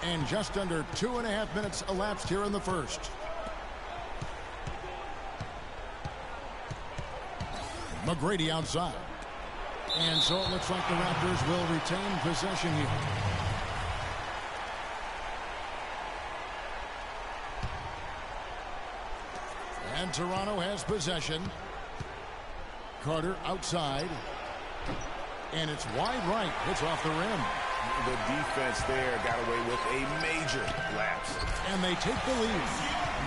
And just under 2.5 minutes elapsed here in the first. McGrady outside. And so it looks like the Raptors will retain possession here. And Toronto has possession. Carter outside. And it's wide right. It's off the rim. The defense there got away with a major lapse. And they take the lead.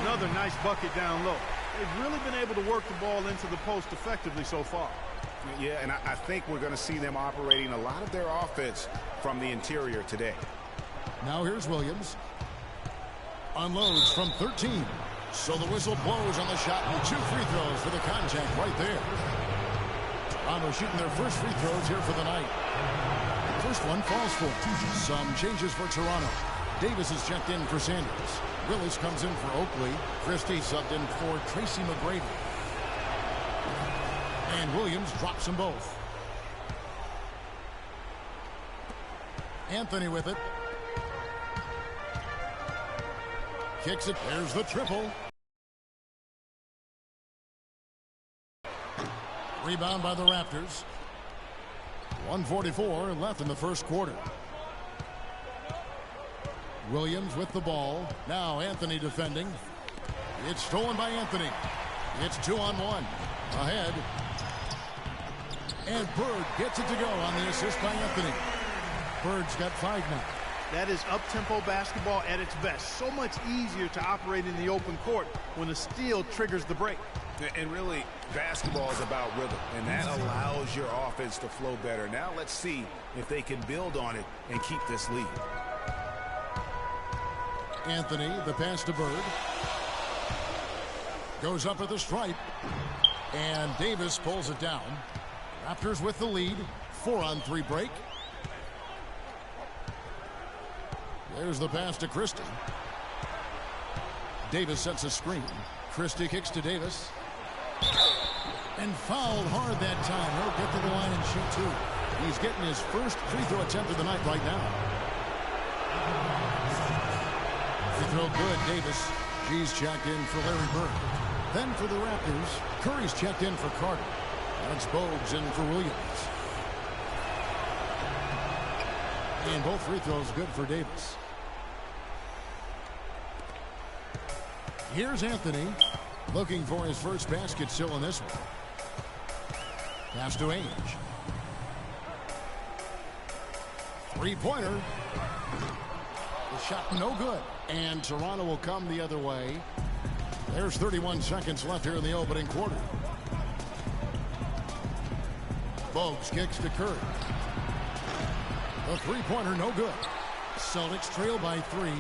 Another nice bucket down low. They've really been able to work the ball into the post effectively so far. Yeah, and I think we're going to see them operating a lot of their offense from the interior today. Now here's Williams. Unloads from 13. So the whistle blows on the shot and 2 free throws for the contact right there. Toronto shooting their first free throws here for the night. First one falls for. Some changes for Toronto. Davis is checked in for Sanders. Willis comes in for Oakley. Christie subbed in for Tracy McGrady. And Williams drops them both. Anthony with it. Kicks it. There's the triple. Rebound by the Raptors. 1:44 left in the first quarter. Williams with the ball. Now Anthony defending. It's stolen by Anthony. It's 2-on-1. Ahead. And Bird gets it to go on the assist by Anthony. Bird's got 5 now. That is up-tempo basketball at its best. So much easier to operate in the open court when the steal triggers the break. And really, basketball is about rhythm, and that allows your offense to flow better. Now let's see if they can build on it and keep this lead. Anthony, the pass to Bird. Goes up at the stripe. And Davis pulls it down. Raptors with the lead. 4-on-3 break. There's the pass to Christie. Davis sets a screen. Christie kicks to Davis. And fouled hard that time. He'll get to the line and shoot 2. He's getting his first free throw attempt of the night right now. Free throw good, Davis. G's checked in for Larry Bird. Then for the Raptors, Curry's checked in for Carter. That's Bogues in for Williams. And both free throws good for Davis. Here's Anthony looking for his first basket still in this one. Pass to Ainge. Three-pointer. The shot no good. And Toronto will come the other way. There's 31 seconds left here in the opening quarter. Bogues kicks to Curry. The three-pointer no good. Celtics trail by 3.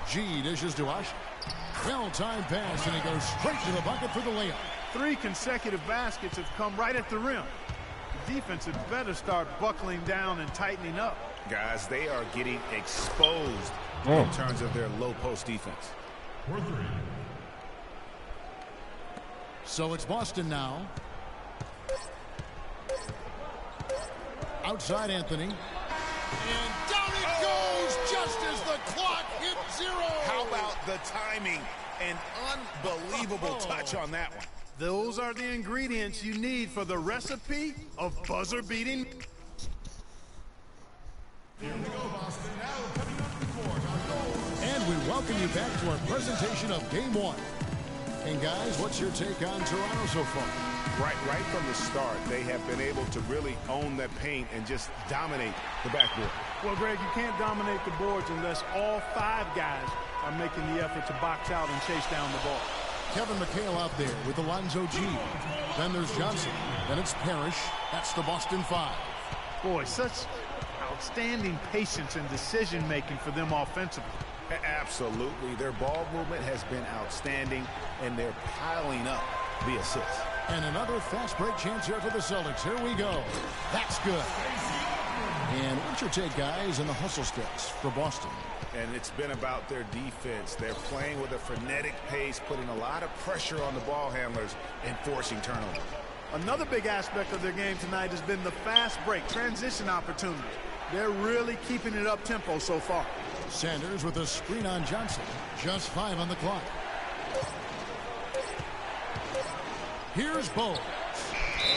G dishes to Ush. Well-timed pass, and he goes straight to the bucket for the layup. 3 consecutive baskets have come right at the rim. The defense had better start buckling down and tightening up. Guys, they are getting exposed in terms of their low post defense. So it's Boston now. Outside Anthony. And down it goes just as the clock hit 0. How about the timing? An unbelievable touch on that one. Those are the ingredients you need for the recipe of buzzer-beating. Here we go, Boston. Now coming up to the court, our goals. And we welcome you back to our presentation of Game 1. And guys, what's your take on Toronto so far? Right from the start, they have been able to really own that paint and just dominate the backboard. Well, Greg, you can't dominate the boards unless all 5 guys are making the effort to box out and chase down the ball. Kevin McHale out there with Alonzo G. Then there's Johnson. Then it's Parrish. That's the Boston 5. Boy, such outstanding patience and decision-making for them offensively. Absolutely. Their ball movement has been outstanding, and they're piling up the assists. And another fast break chance here for the Celtics. Here we go. That's good. And what's your take, guys, in the hustle steps for Boston? And it's been about their defense. They're playing with a frenetic pace, putting a lot of pressure on the ball handlers and forcing turnovers. Another big aspect of their game tonight has been the fast break transition opportunities. They're really keeping it up tempo so far. Sanders with a screen on Johnson. Just 5 on the clock. Here's Bowles.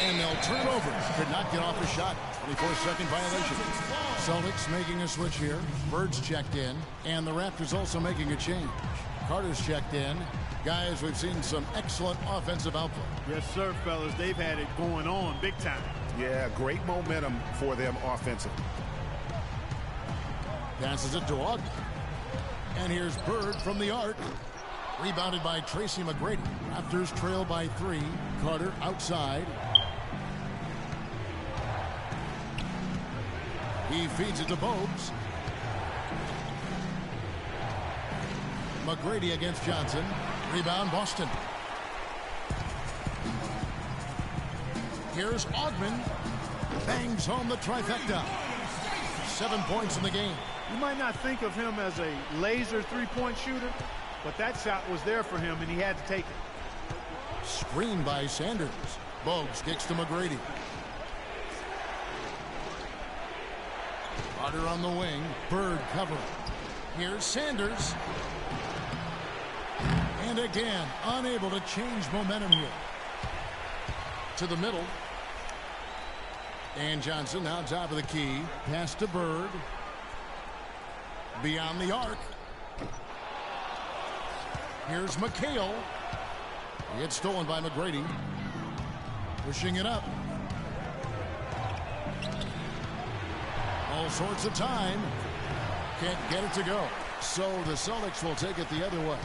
And they'll turn it over. Could not get off a shot. 24-second violation. Celtics making a switch here. Bird's checked in. And the Raptors also making a change. Carter's checked in. Guys, we've seen some excellent offensive output. Yes, sir, fellas. They've had it going on big time. Yeah, great momentum for them offensively. Passes it to Ogden. And here's Bird from the arc. Rebounded by Tracy McGrady. Raptors trail by 3. Carter outside. He feeds it to Bogues. McGrady against Johnson. Rebound Boston. Here's Ogden. Bangs home the trifecta. 7 points in the game. You might not think of him as a laser three-point shooter, but that shot was there for him, and he had to take it. Screen by Sanders. Bogues kicks to McGrady. Carter on the wing. Bird covering. Here's Sanders. And again, unable to change momentum here. To the middle. And Johnson now top of the key. Pass to Bird. Beyond the arc. Here's McHale. It's stolen by McGrady. Pushing it up. All sorts of time. Can't get it to go. So the Celtics will take it the other way.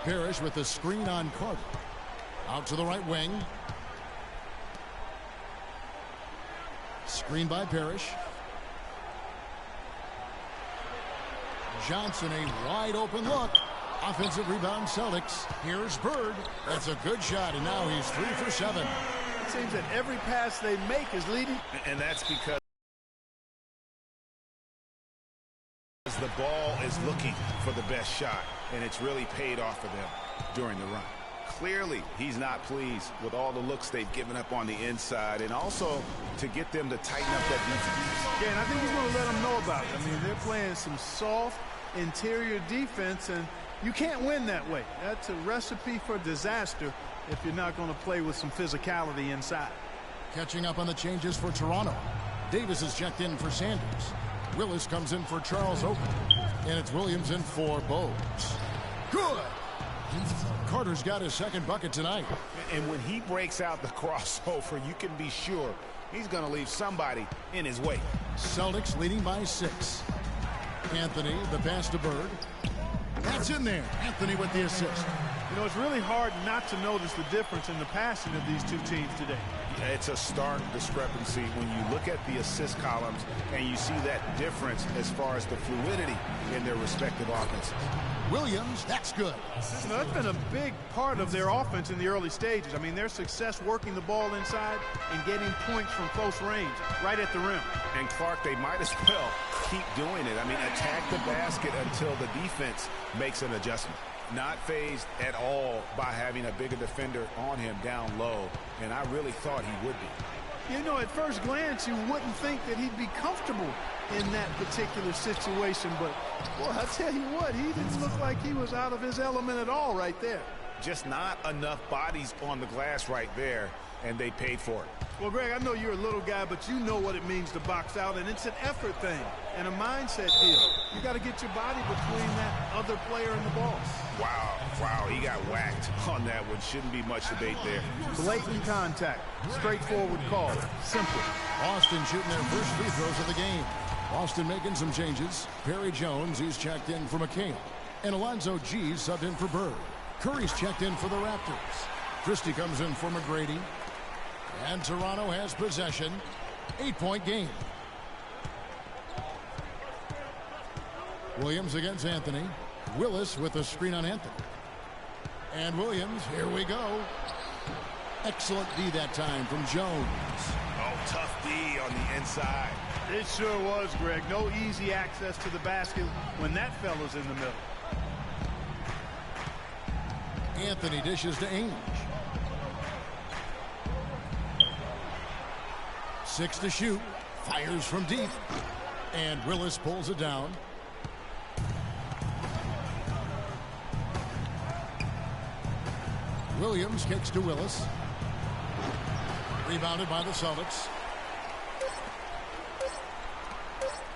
Parrish with the screen on Carter. Out to the right wing. Screen by Parrish. Johnson, a wide open look. Offensive rebound Celtics. Here's Bird. That's a good shot, and now he's 3 for 7. It seems that every pass they make is leading. And that's because the ball is looking for the best shot, and it's really paid off for them during the run. Clearly, he's not pleased with all the looks they've given up on the inside, and also to get them to tighten up that defense. Yeah, and I think he's going to let them know about it. I mean, they're playing some soft interior defense, and you can't win that way. That's a recipe for disaster if you're not going to play with some physicality inside. Catching up on the changes for Toronto. Davis is checked in for Sanders. Willis comes in for Charles Oakley. And it's Williams in for Bogues. Good! Carter's got his second bucket tonight. And when he breaks out the crossover, you can be sure he's going to leave somebody in his way. Celtics leading by 6. Anthony, the pass to Bird. That's in there. Anthony with the assist. You know, it's really hard not to notice the difference in the passing of these two teams today. It's a stark discrepancy when you look at the assist columns and you see that difference as far as the fluidity in their respective offenses. Williams, that's good. You know, that's been a big part of their offense in the early stages. I mean, their success working the ball inside and getting points from close range, right at the rim. And Clark, they might as well keep doing it. I mean, attack the basket until the defense makes an adjustment. Not fazed at all by having a bigger defender on him down low, and I really thought he would be. You know, at first glance, you wouldn't think that he'd be comfortable in that particular situation, but, well, I'll tell you what, he didn't look like he was out of his element at all right there. Just not enough bodies on the glass right there, and they paid for it. Well, Greg, I know you're a little guy, but you know what it means to box out, and it's an effort thing and a mindset deal. You got to get your body between that other player and the ball. Wow, he got whacked on that one. Shouldn't be much debate there. Blatant contact, straightforward call, simple. Boston shooting their first free throws of the game. Boston making some changes. Perry Jones, he's checked in for McHale. And Alonzo G subbed in for Bird. Curry's checked in for the Raptors. Christie comes in for McGrady. And Toronto has possession. 8-point game. Williams against Anthony. Willis with a screen on Anthony. And Williams, here we go. Excellent D that time from Jones. Oh, tough D on the inside. It sure was, Greg. No easy access to the basket when that fella's in the middle. Anthony dishes to Ainge. 6 to shoot. Fires from deep. And Willis pulls it down. Williams kicks to Willis. Rebounded by the Celtics.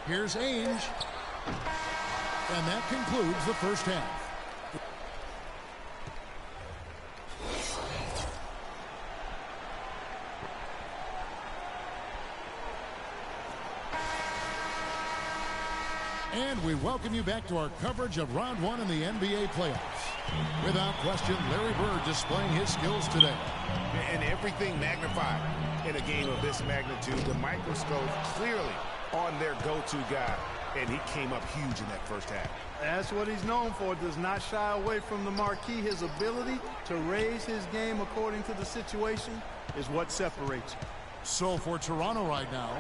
Here's Ainge. And that concludes the first half. And we welcome you back to our coverage of round one in the NBA playoffs. Without question, Larry Bird displaying his skills today. And everything magnified in a game of this magnitude. The microscope clearly on their go-to guy. And he came up huge in that first half. That's what he's known for. Does not shy away from the marquee. His ability to raise his game according to the situation is what separates him. So for Toronto right now,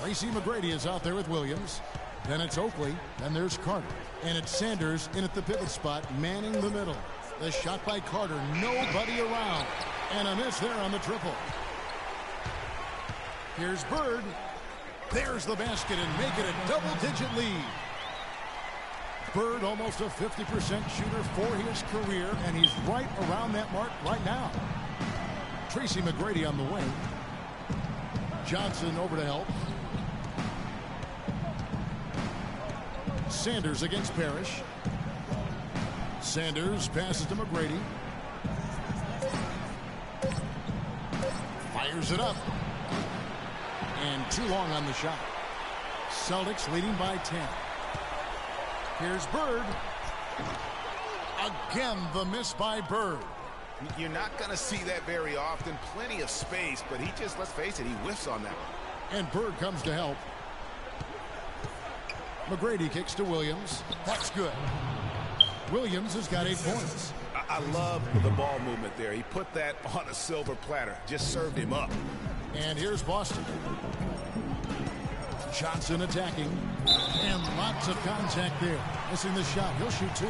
Tracy McGrady is out there with Williams. Then it's Oakley. Then there's Carter. And it's Sanders in at the pivot spot, manning the middle. The shot by Carter. Nobody around. And a miss there on the triple. Here's Bird. There's the basket and make it a double-digit lead. Bird almost a 50% shooter for his career, and he's right around that mark right now. Tracy McGrady on the wing. Johnson over to help. Sanders against Parrish. Sanders passes to McGrady. Fires it up. And too long on the shot. Celtics leading by 10. Here's Bird. Again, the miss by Bird. You're not going to see that very often. Plenty of space, but he just, let's face it, he whiffs on that one. And Bird comes to help. McGrady kicks to Williams. That's good. Williams has got 8 points. I love the ball movement there. He put that on a silver platter. Just served him up. And here's Boston. Johnson attacking. And lots of contact there. Missing the shot. He'll shoot 2.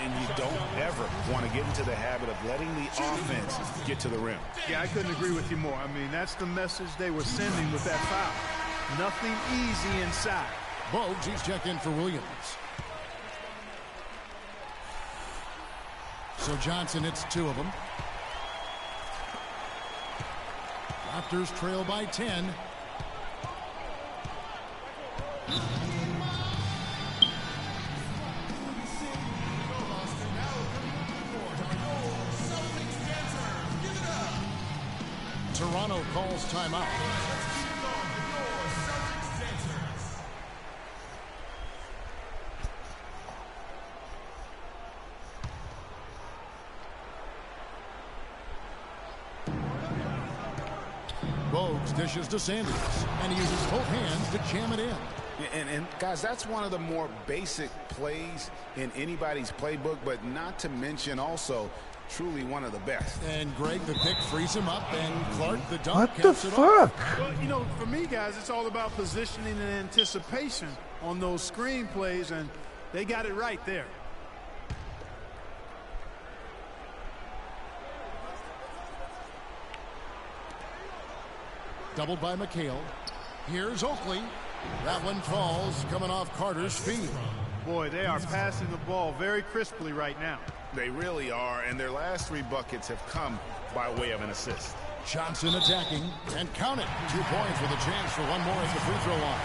And you don't ever want to get into the habit of letting the offense get to the rim. Yeah, I couldn't agree with you more. I mean, that's the message they were sending with that foul. Nothing easy inside. Bogues, he's checked in for Williams. So Johnson hits 2 of them. Raptors trail by 10. Toronto calls timeout. Bogues dishes to Sanders, and he uses both hands to jam it in. And guys, that's one of the more basic plays in anybody's playbook, but not to mention also truly one of the best. And Greg, the pick frees him up, and Clark, the dunk. What the fuck? Well, you know, for me, guys, it's all about positioning and anticipation on those screen plays, and they got it right there. Doubled by McHale. Here's Oakley. That one falls, coming off Carter's feet. Boy, they are passing the ball very crisply right now. They really are, and their last 3 buckets have come by way of an assist. Johnson attacking, and count it. 2 points with a chance for one more at the free throw line.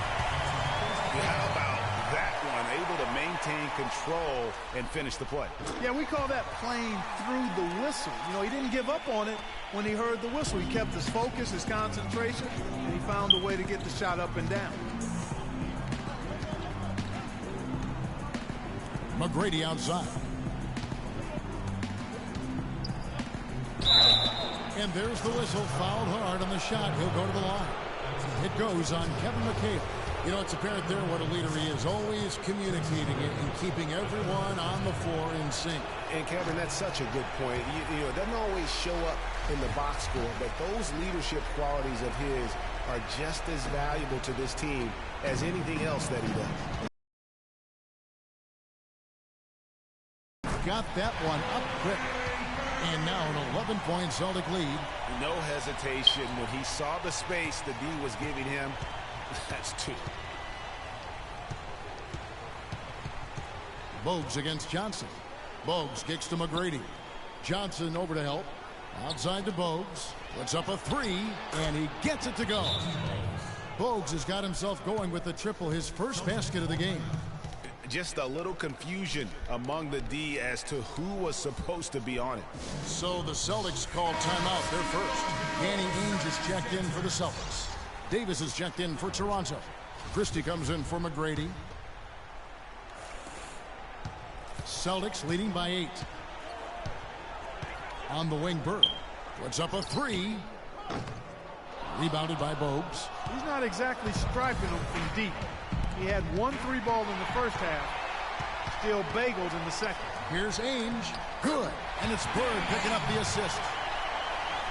How about that one? Able to maintain control and finish the play. Yeah, we call that playing through the whistle. You know, he didn't give up on it when he heard the whistle. He kept his focus, his concentration, and he found a way to get the shot up and down. McGrady outside. And there's the whistle. Fouled hard on the shot. He'll go to the line. It goes on Kevin McHale. You know, it's apparent there what a leader he is. Always communicating it and keeping everyone on the floor in sync. And Kevin, that's such a good point. You know, it doesn't always show up in the box score, but those leadership qualities of his are just as valuable to this team as anything else that he does. Got that one up quick. And now an 11-point Celtic lead. No hesitation when he saw the space the D was giving him. That's 2. Bogues against Johnson. Bogues kicks to McGrady. Johnson over to help. Outside to Bogues. Puts up a 3, and he gets it to go. Bogues has got himself going with the triple, his first basket of the game. Just a little confusion among the D as to who was supposed to be on it. So the Celtics call timeout, their first. Danny Ainge is checked in for the Celtics. Davis is checked in for Toronto. Christie comes in for McGrady. Celtics leading by 8. On the wing, Bird puts up a 3. Rebounded by Bogues. He's not exactly striping them from deep. He had 1 3-ball in the first half. Still bageled in the second. Here's Ainge. Good. And it's Bird picking up the assist.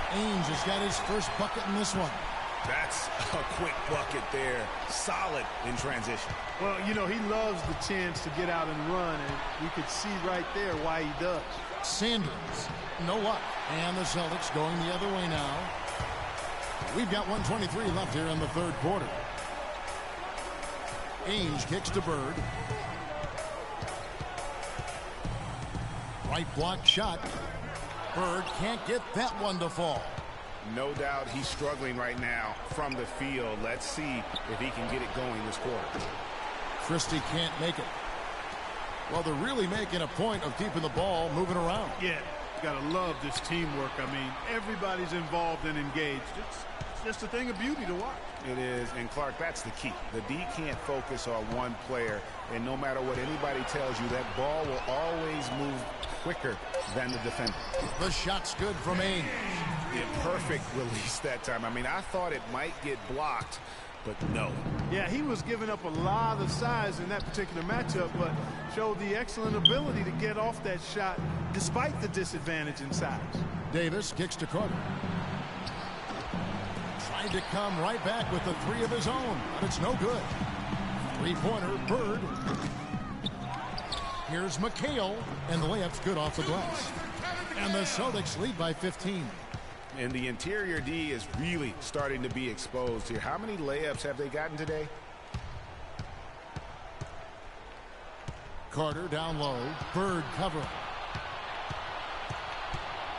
Ainge has got his first bucket in this one. That's a quick bucket there. Solid in transition. Well, you know, he loves the chance to get out and run, and you could see right there why he does. Sanders, no luck. And the Celtics going the other way now. We've got 1:23 left here in the third quarter. Ainge kicks to Bird. Right block shot. Bird can't get that one to fall. No doubt he's struggling right now from the field. Let's see if he can get it going this quarter. Christie can't make it. Well, they're really making a point of keeping the ball moving around. Yeah, you gotta love this teamwork. I mean, everybody's involved and engaged. It's just a thing of beauty to watch. It is, and Clark, that's the key. The D can't focus on one player, and no matter what anybody tells you, that ball will always move quicker than the defender. The shot's good from Ainge. Yeah, perfect release that time. I mean, I thought it might get blocked, but no. Yeah, he was giving up a lot of size in that particular matchup, but showed the excellent ability to get off that shot despite the disadvantage in size. Davis kicks to Carter. Tried to come right back with the 3 of his own, but it's no good. 3-pointer, Bird. Here's McHale, and the layup's good off the glass. And the Celtics lead by 15. And the interior D is really starting to be exposed here. How many layups have they gotten today? Carter down low. Bird covering.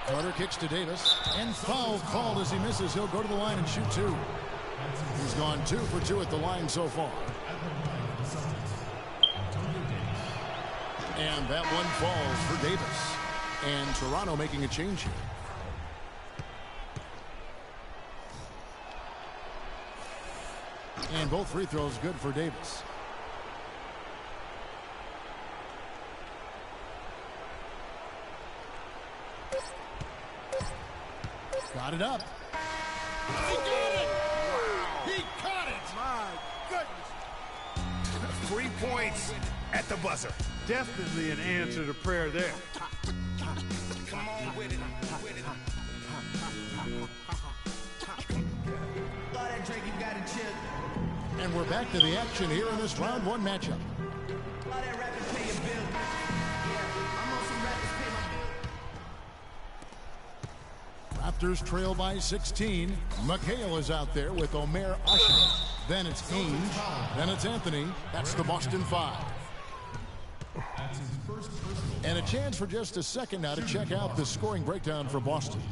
Carter kicks to Davis. And foul called as he misses. He'll go to the line and shoot 2. He's gone 2 for 2 at the line so far. And that one falls for Davis. And Toronto making a change here. And both free throws good for Davis. Got it up. He got it! He caught it! My goodness. 3 points at the buzzer. Definitely an answer to prayer there. Come on with it. And we're back to the action here in this round 1 matchup. Raptors trail by 16. McHale is out there with Omer Usher. Then it's Ainge. Then it's Anthony. That's the Boston 5. And a chance for just a second now to check out the scoring breakdown for Boston.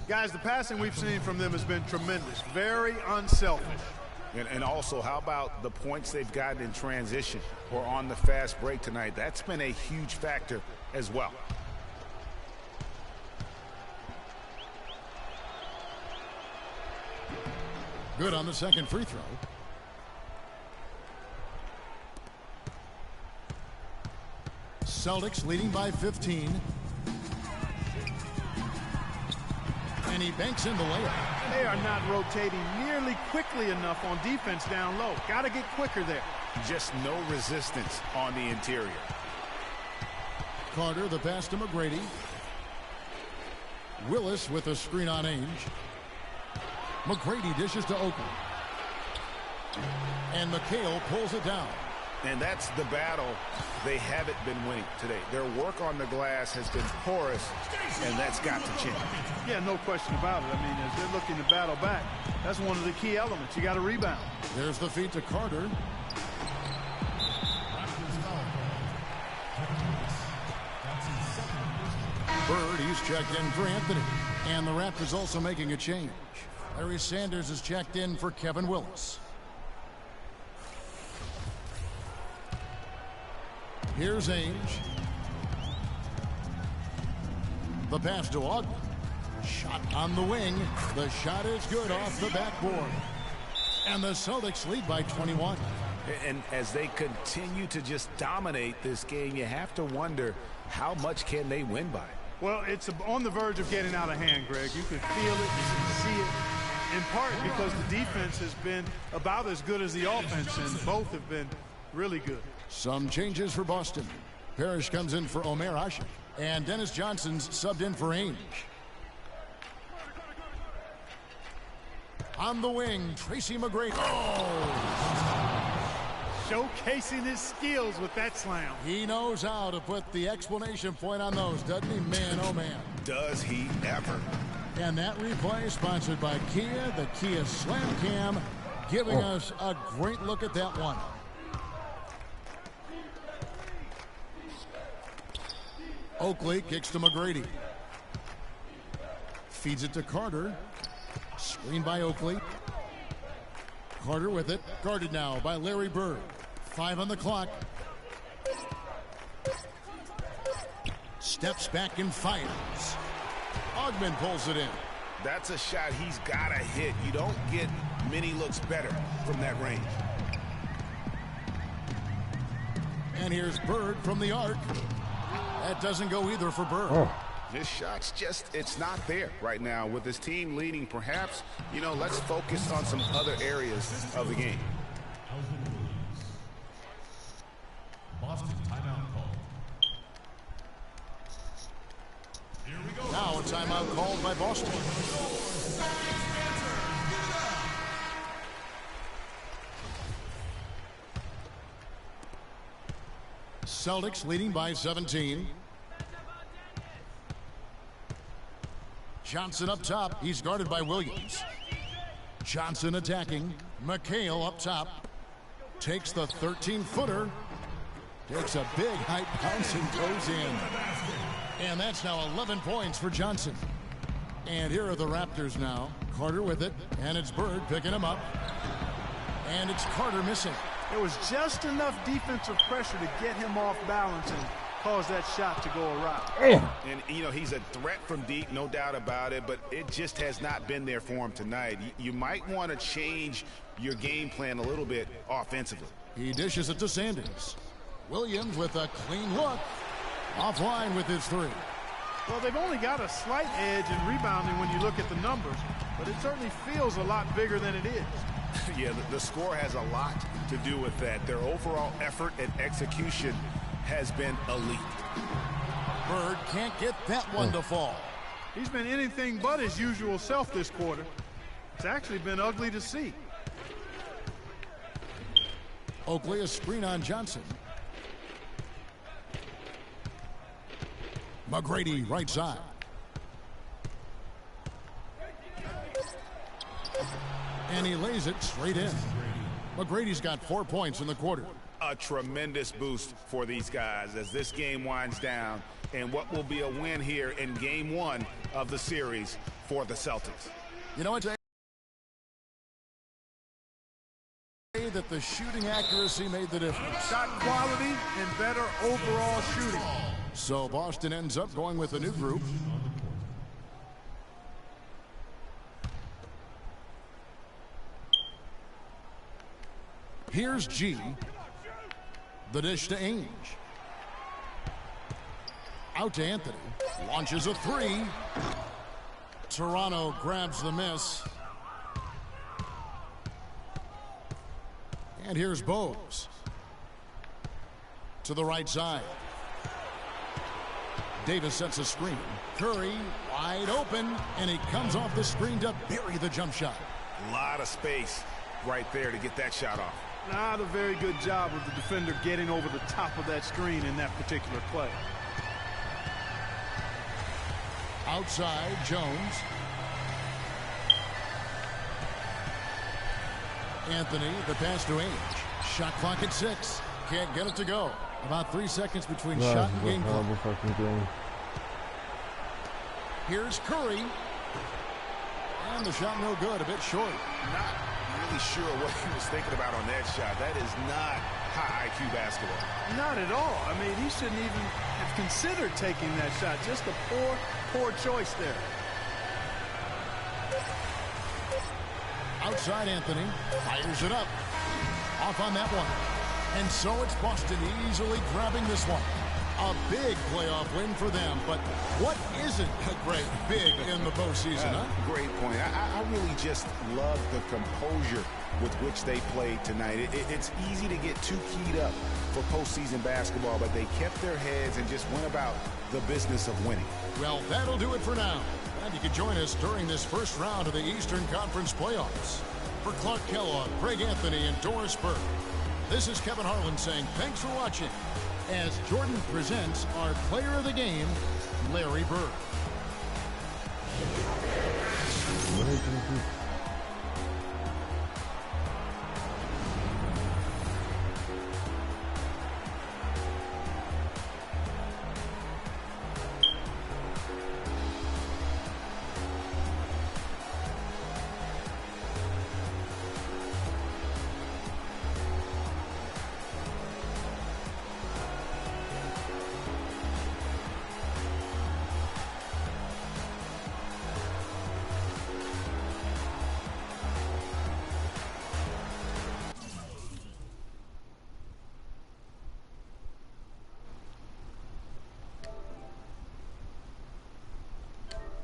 Guys, the passing we've seen from them has been tremendous. Very unselfish. And also, how about the points they've gotten in transition or on the fast break tonight? That's been a huge factor as well. Good on the second free throw. Celtics leading by 15. And he banks in the layup. They are not rotating nearly quickly enough on defense down low. Got to get quicker there. Just no resistance on the interior. Carter, the pass to McGrady. Willis with a screen on Ainge. McGrady dishes to Oakley. And McHale pulls it down. And that's the battle they haven't been winning today. Their work on the glass has been porous, and that's got to change. Yeah, no question about it. I mean, as they're looking to battle back, that's one of the key elements. You got to rebound. There's the feed to Carter. Bird, he's checked in for Anthony. And the Raptors also making a change. Larry Sanders is checked in for Kevin Willis. Here's Ainge. The pass to Ogden. Shot on the wing. The shot is good off the backboard. And the Celtics lead by 21. And as they continue to just dominate this game, you have to wonder how much can they win by. Well, it's on the verge of getting out of hand, Greg. You can feel it, you can see it, in part because the defense has been about as good as the offense, and both have been really good. Some changes for Boston. Parrish comes in for Omer Asher, and Dennis Johnson's subbed in for Ainge. On the wing, Tracy McGrady. Oh! Showcasing his skills with that slam. He knows how to put the exclamation point on those, doesn't he? Man, oh man. Does he ever. And that replay sponsored by Kia, the Kia Slam Cam, giving us a great look at that one. Oakley kicks to McGrady. Feeds it to Carter. Screen by Oakley. Carter with it. Guarded now by Larry Bird. 5 on the clock. Steps back and fires. Ogden pulls it in. That's a shot he's got to hit. You don't get many looks better from that range. And here's Bird from the arc. That doesn't go either for Bird. His shot's just, it's not there right now. With his team leading, perhaps, let's focus on some other areas of the game. Boston timeout call. Here we go. Now a timeout called by Boston. Celtics leading by 17. Johnson up top. He's guarded by Williams. Johnson attacking. McHale up top. Takes the 13-footer. Takes a big height bounce and goes in. And that's now 11 points for Johnson. And here are the Raptors now. Carter with it. And it's Bird picking him up. And it's Carter missing. There was just enough defensive pressure to get him off balance and cause that shot to go awry. And, he's a threat from deep, no doubt about it, but it just has not been there for him tonight. You might want to change your game plan a little bit offensively. He dishes it to Sanders. Williams with a clean look. Offline with his 3. Well, they've only got a slight edge in rebounding when you look at the numbers, but it certainly feels a lot bigger than it is. Yeah, the score has a lot to do with that. Their overall effort and execution has been elite. Bird can't get that one to fall. He's been anything but his usual self this quarter. It's actually been ugly to see. Oakley a screen on Johnson. McGrady right side. And he lays it straight in. McGrady's got 4 points in the quarter. A tremendous boost for these guys as this game winds down, and what will be a win here in game 1 of the series for the Celtics. It's that the shooting accuracy made the difference. Shot quality and better overall shooting. So Boston ends up going with a new group. Here's G. The dish to Ainge. Out to Anthony. Launches a 3. Toronto grabs the miss. And here's Bowes. To the right side. Davis sets a screen. Curry wide open, and he comes off the screen to bury the jump shot. A lot of space right there to get that shot off. Not a very good job of the defender getting over the top of that screen in that particular play. Outside, Jones. Anthony, the pass to Ainge. Shot clock at 6. Can't get it to go. About 3 seconds between shot and game clock. Here's Curry. And the shot no good, a bit short. Not really sure what he was thinking about on that shot. That is not high IQ basketball. Not at all. I mean, he shouldn't even have considered taking that shot. Just a poor choice there. Outside, Anthony fires it up. Off on that one. And so it's Boston easily grabbing this one. A big playoff win for them, but what isn't a great big in the postseason, huh? Great point. I really just love the composure with which they played tonight. It's easy to get too keyed up for postseason basketball, but they kept their heads and just went about the business of winning. Well, that'll do it for now. And you can join us during this first round of the Eastern Conference playoffs. For Clark Kellogg, Craig Anthony, and Doris Burke, this is Kevin Harlan saying thanks for watching as Jordan presents our player of the game, Larry Bird.